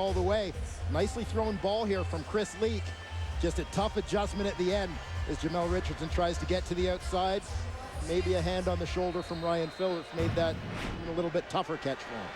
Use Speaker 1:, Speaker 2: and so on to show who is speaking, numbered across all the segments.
Speaker 1: all the way. Nicely thrown ball here from Chris Leak. Just a tough adjustment at the end as Jamel Richardson tries to get to the outside. Maybe a hand on the shoulder from Ryan Phillips made that a little bit tougher catch for him.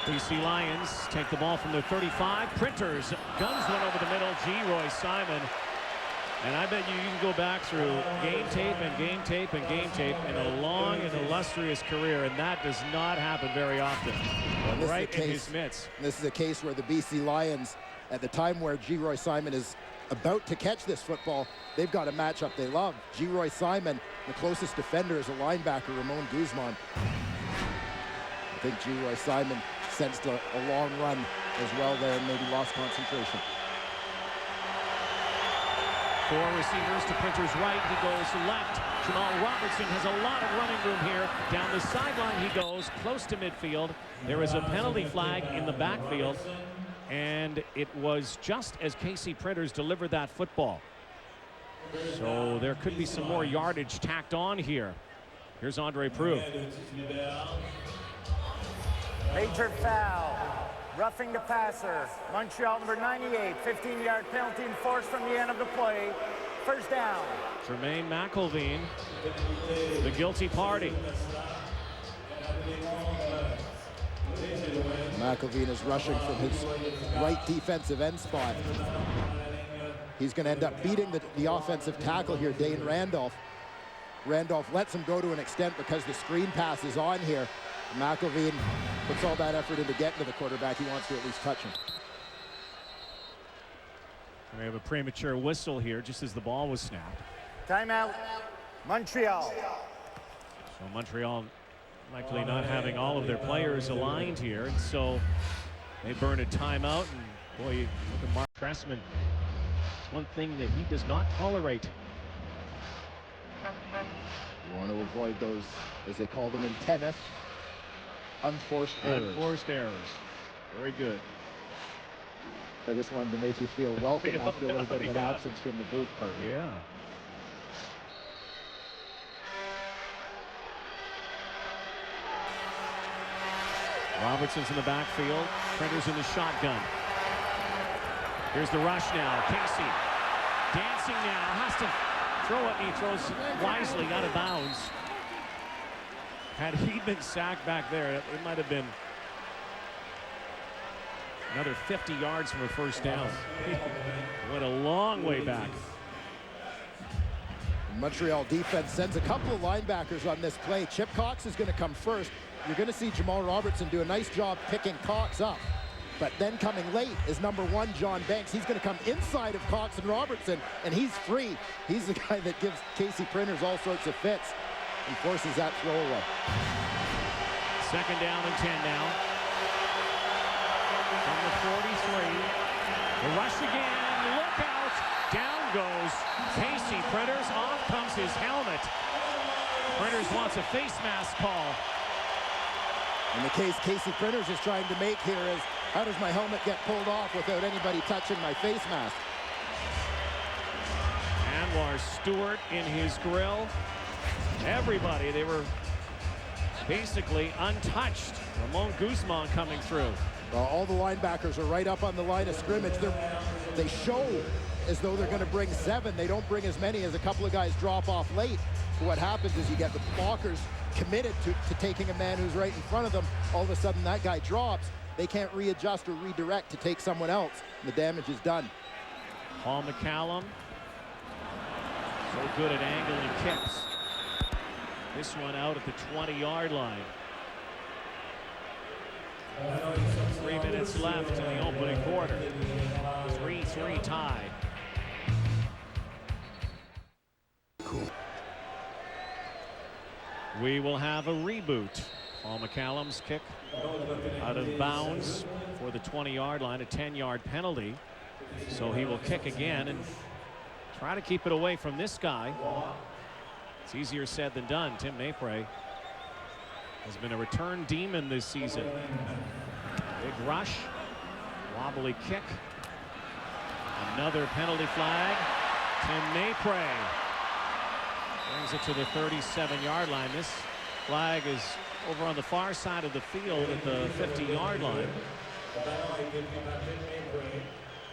Speaker 2: BC Lions take the ball from their 35. Printers guns one over the middle. Roy Simon. And I bet you can go back through game tape and game tape and game tape in a long and illustrious career, and that does not happen very often. Well, right in his mitts.
Speaker 1: This is a case where the BC Lions, at the time where Roy Simon is about to catch this football, they've got a matchup they love. Roy Simon, the closest defender is a linebacker, Ramon Guzman. I think Roy Simon sensed a long run as well there and maybe lost concentration.
Speaker 2: 4 receivers to Printer's right. He goes left. Jamal Robertson has a lot of running room here. Down the sideline he goes, close to midfield. There is a penalty flag in the backfield. And it was just as Casey Printers delivered that football. So there could be some more yardage tacked on here. Here's Andre Proulx.
Speaker 3: Major foul. Roughing the passer. Montreal number 98. 15-yard penalty enforced from the end of the play. First down.
Speaker 2: Jermaine McElveen, the guilty party.
Speaker 1: McElveen is rushing from his right defensive end spot. He's going to end up beating the offensive tackle here, Dane Randolph. Randolph lets him go to an extent because the screen pass is on here. McElveen puts all that effort into getting to the quarterback. He wants to at least touch him.
Speaker 2: We have a premature whistle here just as the ball was snapped.
Speaker 3: Timeout, Montreal.
Speaker 2: So Montreal likely not having all of their players aligned here, and so they burn a timeout. And boy, you look at Mark Trestman. It's one thing that he does not tolerate.
Speaker 1: You want to avoid those, as they call them in tennis, unforced errors.
Speaker 2: Unforced errors. Very good.
Speaker 1: I just wanted to make you feel welcome after a little bit of an absence from the booth party.
Speaker 2: Yeah. Robertson's in the backfield. Printers in the shotgun. Here's the rush now. Casey dancing now. Has to throw it, and he throws wisely out of bounds. Had he been sacked back there, it might have been another 50 yards from a first down. Went a long way back.
Speaker 1: Montreal defense sends a couple of linebackers on this play. Chip Cox is going to come first. You're going to see Jamal Robertson do a nice job picking Cox up. But then coming late is number 1, John Banks. He's going to come inside of Cox and Robertson, and he's free. He's the guy that gives Casey Printers all sorts of fits and forces that throwaway.
Speaker 2: Second down and 10 now. From the 43. The rush again. Look out. Down goes Casey Printers. Off comes his helmet. Printers wants a face mask call.
Speaker 1: And the case Casey Printers is trying to make here is, how does my helmet get pulled off without anybody touching my face mask?
Speaker 2: Anwar Stewart in his grill. Everybody, they were basically untouched. Ramon Guzman coming through.
Speaker 1: Well, all the linebackers are right up on the line of scrimmage. They show as though they're going to bring 7. They don't bring as many as a couple of guys drop off late. What happens is you get the blockers committed to taking a man who's right in front of them. All of a sudden that guy drops. They can't readjust or redirect to take someone else. The damage is done.
Speaker 2: Paul McCallum, so good at angling kicks. This one out at the 20-yard line. 3 minutes left in the opening quarter. 3-3 tie.
Speaker 1: Cool.
Speaker 2: We will have a reboot. Paul McCallum's kick out of bounds for the 20-yard line, a 10-yard penalty. So he will kick again and try to keep it away from this guy. It's easier said than done. Tim Maypray has been a return demon this season. Big rush, wobbly kick. Another penalty flag. Tim Maypray brings it to the 37-yard line. This flag is over on the far side of the field at the 50-yard line.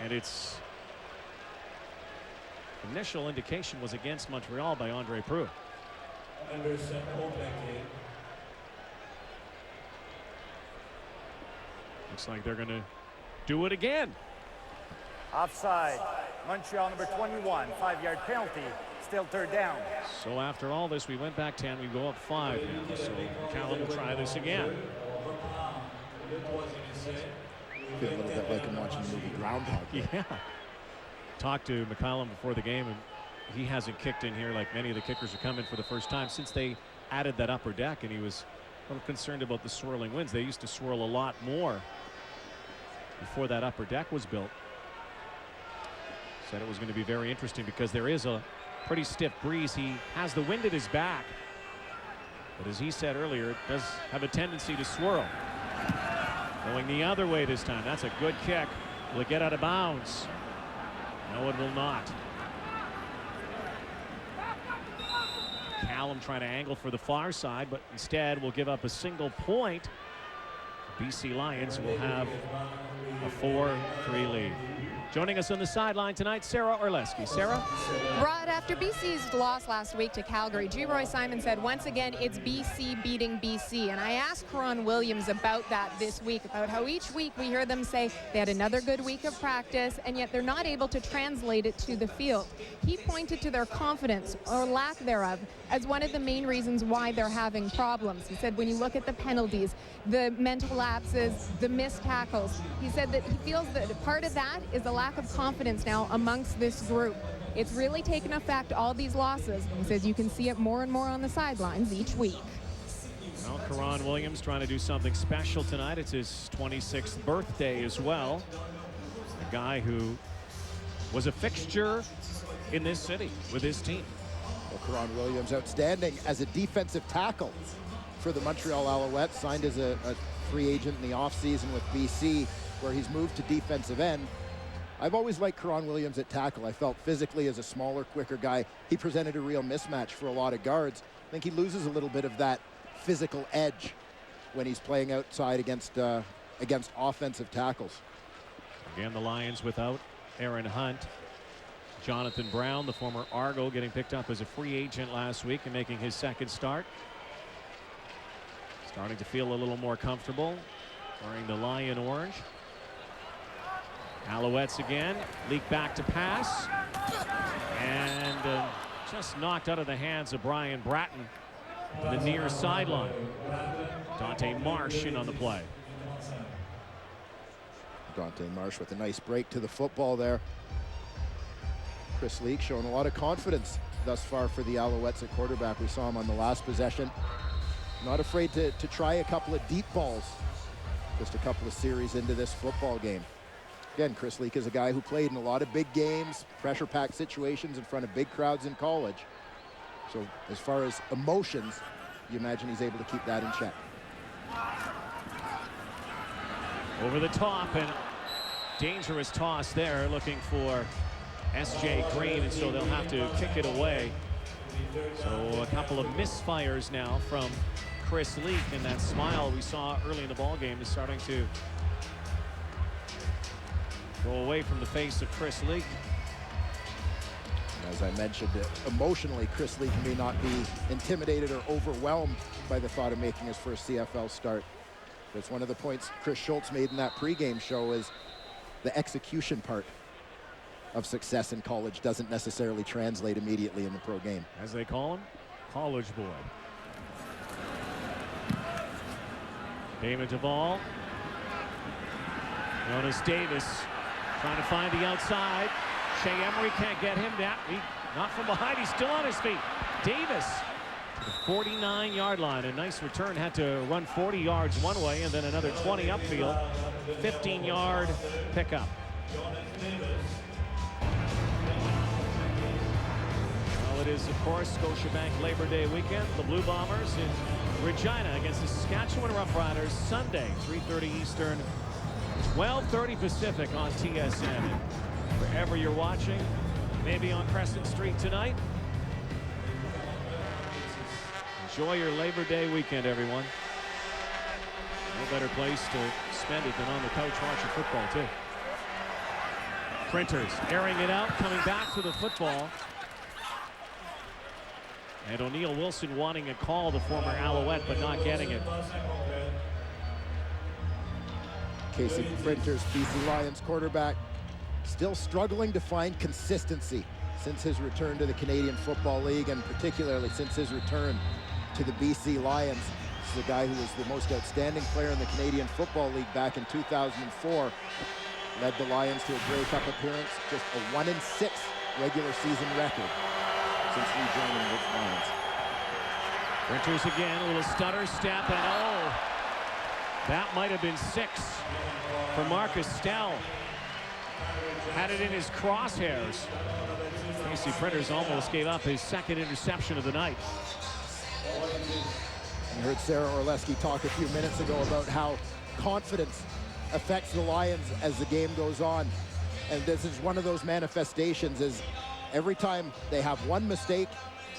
Speaker 2: And its initial indication was against Montreal by Andre Proulx. Looks like they're going to do it again.
Speaker 3: Offside. Montreal number 21, 5-yard penalty. Still third down.
Speaker 2: So after all this, we went back 10. We go up 5 now. So McCallum will try this again.
Speaker 1: I feel a little bit like I'm watching the movie Groundhog Day.
Speaker 2: Yeah. Talked to McCallum before the game, and he hasn't kicked in here like many of the kickers are coming for the first time since they added that upper deck, and he was a little concerned about the swirling winds. They used to swirl a lot more before that upper deck was built. Said it was going to be very interesting because there is a pretty stiff breeze. He has the wind at his back, but as he said earlier, it does have a tendency to swirl. Going the other way this time. That's a good kick. Will it get out of bounds? No, it will not. Callum trying to angle for the far side, but instead will give up a single point. BC Lions will have a 4-3 lead. Joining us on the sideline tonight, Sarah Orlesky. Sarah?
Speaker 4: Rod, after BC's loss last week to Calgary, G. Roy Simon said once again it's BC beating BC. And I asked Karan Williams about that this week, about how each week we hear them say they had another good week of practice, and yet they're not able to translate it to the field. He pointed to their confidence, or lack thereof, as one of the main reasons why they're having problems. He said when you look at the penalties, the mental lapses, the missed tackles, he said that he feels that part of that is the lack of confidence now amongst this group. It's really taken effect, all these losses. He says you can see it more and more on the sidelines each week.
Speaker 2: Well, Karan Williams trying to do something special tonight. It's his 26th birthday as well. A guy who was a fixture in this city with his team.
Speaker 1: Well, Karan Williams outstanding as a defensive tackle for the Montreal Alouettes, signed as a free agent in the offseason with BC, where he's moved to defensive end. I've always liked Karan Williams at tackle. I felt physically as a smaller, quicker guy, he presented a real mismatch for a lot of guards. I think he loses a little bit of that physical edge when he's playing outside against offensive tackles.
Speaker 2: Again, the Lions without Aaron Hunt. Jonathan Brown, the former Argo, getting picked up as a free agent last week and making his second start. Starting to feel a little more comfortable wearing the Lion orange. Alouettes again, leak back to pass, and just knocked out of the hands of Brian Bratton, the near sideline. Dante Marsh in on the play.
Speaker 1: Dante Marsh with a nice break to the football there. Chris Leak showing a lot of confidence thus far for the Alouettes at quarterback. We saw him on the last possession. Not afraid to try a couple of deep balls just a couple of series into this football game. Again, Chris Leak is a guy who played in a lot of big games, pressure-packed situations in front of big crowds in college. So as far as emotions, you imagine he's able to keep that in check.
Speaker 2: Over the top, and dangerous toss there, looking for S.J. Green, and so they'll have to kick it away. So a couple of misfires now from Chris Leak, and that smile we saw early in the ball game is starting to go away from the face of Chris Leak.
Speaker 1: As I mentioned, emotionally, Chris Leak may not be intimidated or overwhelmed by the thought of making his first CFL start. That's one of the points Chris Schultz made in that pregame show, is the execution part of success in college doesn't necessarily translate immediately in the pro game.
Speaker 2: As they call him, college boy. David Duvall. Jonas Davis trying to find the outside. Shea Emery can't get him down. Not from behind. He's still on his feet. Davis to the 49-yard line. A nice return. Had to run 40 yards one way and then another 20 upfield. 15-yard pickup. Well, it is, of course, Scotiabank Labor Day weekend. The Blue Bombers in Regina against the Saskatchewan Roughriders Sunday, 3:30 Eastern, 12:30 Pacific on TSN. Wherever you're watching, maybe on Crescent Street tonight. Enjoy your Labor Day weekend, everyone. No better place to spend it than on the couch watching football, too. Printers airing it out, coming back to the football. And O'Neal Wilson wanting a call, the former Alouette, but not getting it.
Speaker 1: Casey Printers, BC Lions quarterback, still struggling to find consistency since his return to the Canadian Football League, and particularly since his return to the BC Lions. This is a guy who was the most outstanding player in the Canadian Football League back in 2004. Led the Lions to a Grey Cup appearance, just a 1-6 regular season record since rejoining the Lions.
Speaker 2: Printers again, a little stutter step, and oh, that might have been 6 for Marcus Stell. Had it in his crosshairs. Casey Printers almost gave up his second interception of the night.
Speaker 1: You heard Sarah Orleski talk a few minutes ago about how confidence affects the Lions as the game goes on. And this is one of those manifestations, is every time they have one mistake,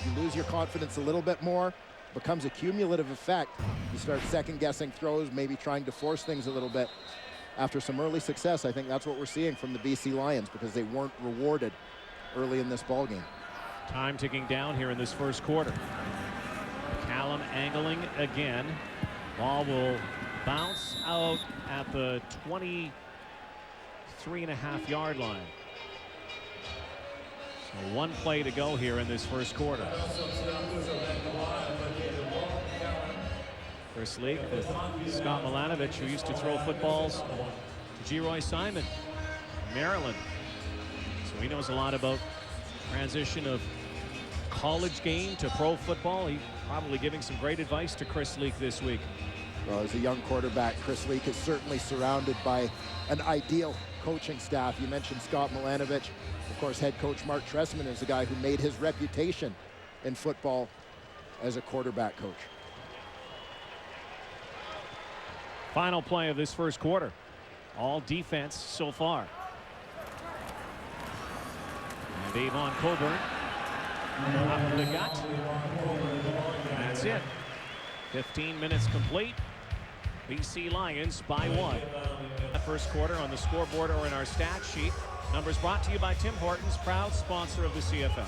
Speaker 1: you lose your confidence a little bit more. Becomes a cumulative effect. You start second-guessing throws, maybe trying to force things a little bit. After some early success, I think that's what we're seeing from the BC Lions, because they weren't rewarded early in this ballgame.
Speaker 2: Time ticking down here in this first quarter. Callum angling again. Ball will bounce out at the 23.5-yard line. So one play to go here in this first quarter. Chris Leak with Scott Milanovich, who used to throw footballs to Geroy Simon in Maryland. So he knows a lot about transition of college game to pro football. He's probably giving some great advice to Chris Leak this week.
Speaker 1: Well, as a young quarterback, Chris Leak is certainly surrounded by an ideal coaching staff. You mentioned Scott Milanovich. Of course, head coach Mark Trestman is the guy who made his reputation in football as a quarterback coach.
Speaker 2: Final play of this first quarter. All defense so far. And Avon Coburn up to the gut. That's it. 15 minutes complete. BC Lions by 1. The first quarter on the scoreboard or in our stat sheet. Numbers brought to you by Tim Hortons, proud sponsor of the CFL.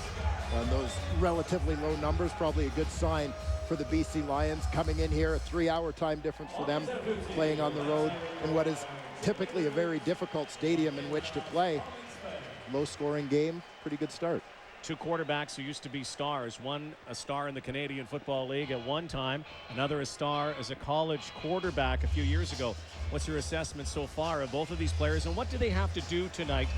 Speaker 1: And those relatively low numbers, probably a good sign for the BC Lions coming in here. A 3-hour time difference for them, playing on the road in what is typically a very difficult stadium in which to play. Low scoring game, pretty good start.
Speaker 2: Two quarterbacks who used to be stars. One a star in the Canadian Football League at one time, another a star as a college quarterback a few years ago. What's your assessment so far of both of these players, and what do they have to do tonight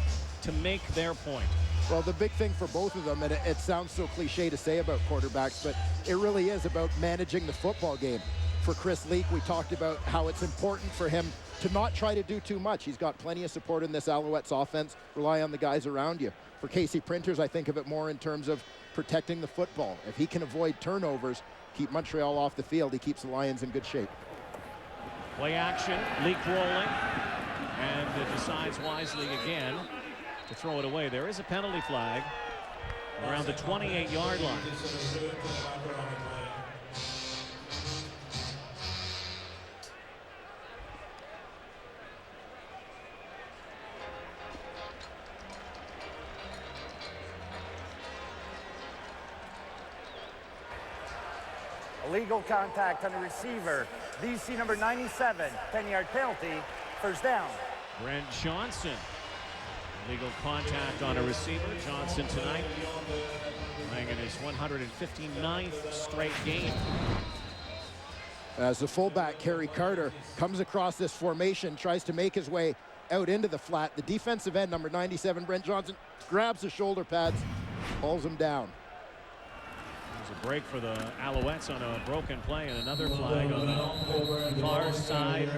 Speaker 2: to make their point?
Speaker 1: Well, the big thing for both of them, and it sounds so cliche to say about quarterbacks, but it really is about managing the football game. For Chris Leak, we talked about how it's important for him to not try to do too much. He's got plenty of support in this Alouettes offense. Rely on the guys around you. For Casey Printers, I think of it more in terms of protecting the football. If he can avoid turnovers, keep Montreal off the field, he keeps the Lions in good shape.
Speaker 2: Play action, Leak rolling, and decides wisely again to throw it away. There is a penalty flag around the 28-yard line.
Speaker 3: Illegal contact on the receiver. BC number 97, 10-yard penalty, first down.
Speaker 2: Brent Johnson. Illegal contact on a receiver. Johnson tonight playing in his 159th straight game.
Speaker 1: As the fullback, Kerry Carter, comes across this formation, tries to make his way out into the flat. The defensive end, number 97, Brent Johnson, grabs the shoulder pads, hauls him down.
Speaker 2: There's a break for the Alouettes on a broken play, and another flag on the far side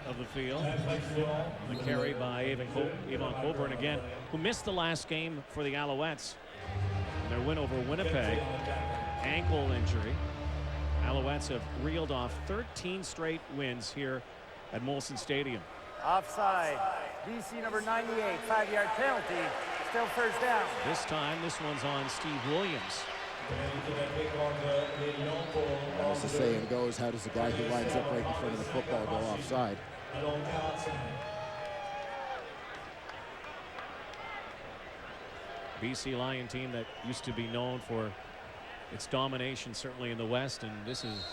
Speaker 2: of the field. The carry by Avon Coburn again, who missed the last game for the Alouettes. Their win over Winnipeg, ankle injury. Alouettes have reeled off 13 straight wins here at Molson Stadium.
Speaker 3: Offside. BC number 98, 5-yard penalty, still first down.
Speaker 2: This time, this one's on Steve Williams.
Speaker 1: As the saying goes, how does the guy who lines up right in front of the football go offside?
Speaker 2: BC Lion team that used to be known for its domination, certainly in the West, and this is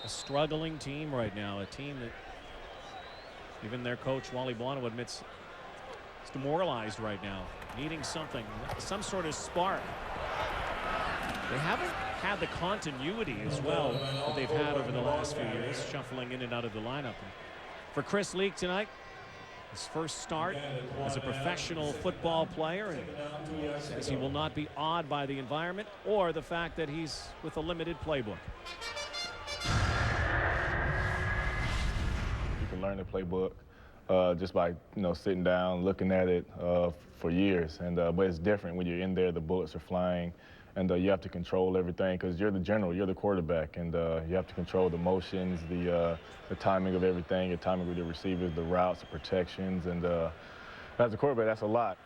Speaker 2: a struggling team right now, a team that even their coach Wally Bono admits is demoralized right now, needing something, some sort of spark. They haven't had the continuity as well that they've had over the last few years, shuffling in and out of the lineup. And for Chris Leak tonight, his first start as a professional football player, and says he will not be awed by the environment or the fact that he's with a limited playbook.
Speaker 5: You can learn the playbook just by sitting down, looking at it for years. And but it's different when you're in there. The bullets are flying, and you have to control everything because you're the general, you're the quarterback, and you have to control the motions, the timing of everything, your timing with your receivers, the routes, the protections, and as a quarterback, that's a lot.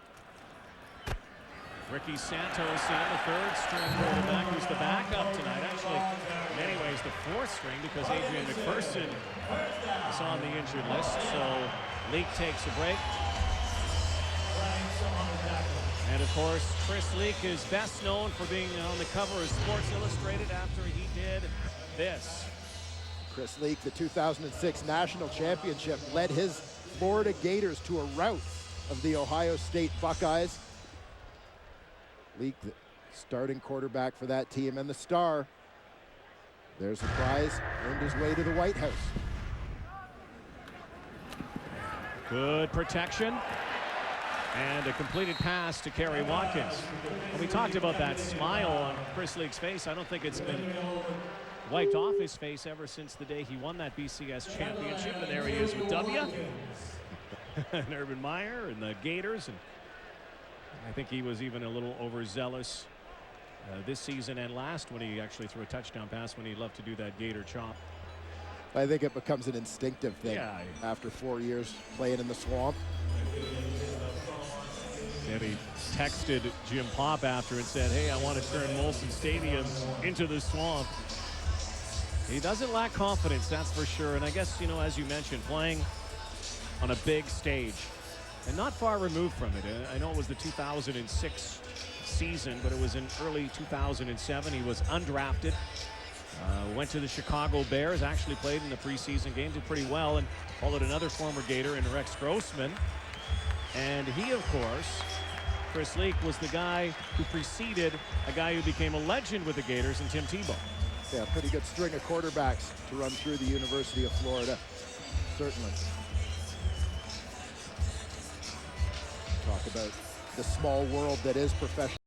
Speaker 2: Ricky Santos in, the third-string quarterback, who's the backup tonight. Actually, in many ways, the fourth string because Adrian McPherson is on the injured list. So Leak takes a break. And of course, Chris Leak is best known for being on the cover of Sports Illustrated after he did this.
Speaker 1: Chris Leak, the 2006 national championship, led his Florida Gators to a rout of the Ohio State Buckeyes. Leak, the starting quarterback for that team, and the star. There's the prize, earned his way to the White House.
Speaker 2: Good protection. And a completed pass to Kerry Watkins. And we talked about that smile on Chris Leak's face. I don't think it's been wiped off his face ever since the day he won that BCS championship. And there he is with W. And Urban Meyer and the Gators. And I think he was even a little overzealous this season and last when he actually threw a touchdown pass when he loved to do that Gator chop.
Speaker 1: I think it becomes an instinctive thing after 4 years playing in the swamp.
Speaker 2: And he texted Jim Pop after and said, hey, I want to turn Molson Stadium into the swamp. He doesn't lack confidence, that's for sure. And I guess, as you mentioned, playing on a big stage and not far removed from it. I know it was the 2006 season, but it was in early 2007. He was undrafted. Went to the Chicago Bears, actually played in the preseason game, did pretty well, and followed another former Gator in Rex Grossman. And he, of course, Chris Leak, was the guy who preceded a guy who became a legend with the Gators, and Tim Tebow.
Speaker 1: Yeah, pretty good string of quarterbacks to run through the University of Florida, certainly. Talk about the small world that is professional.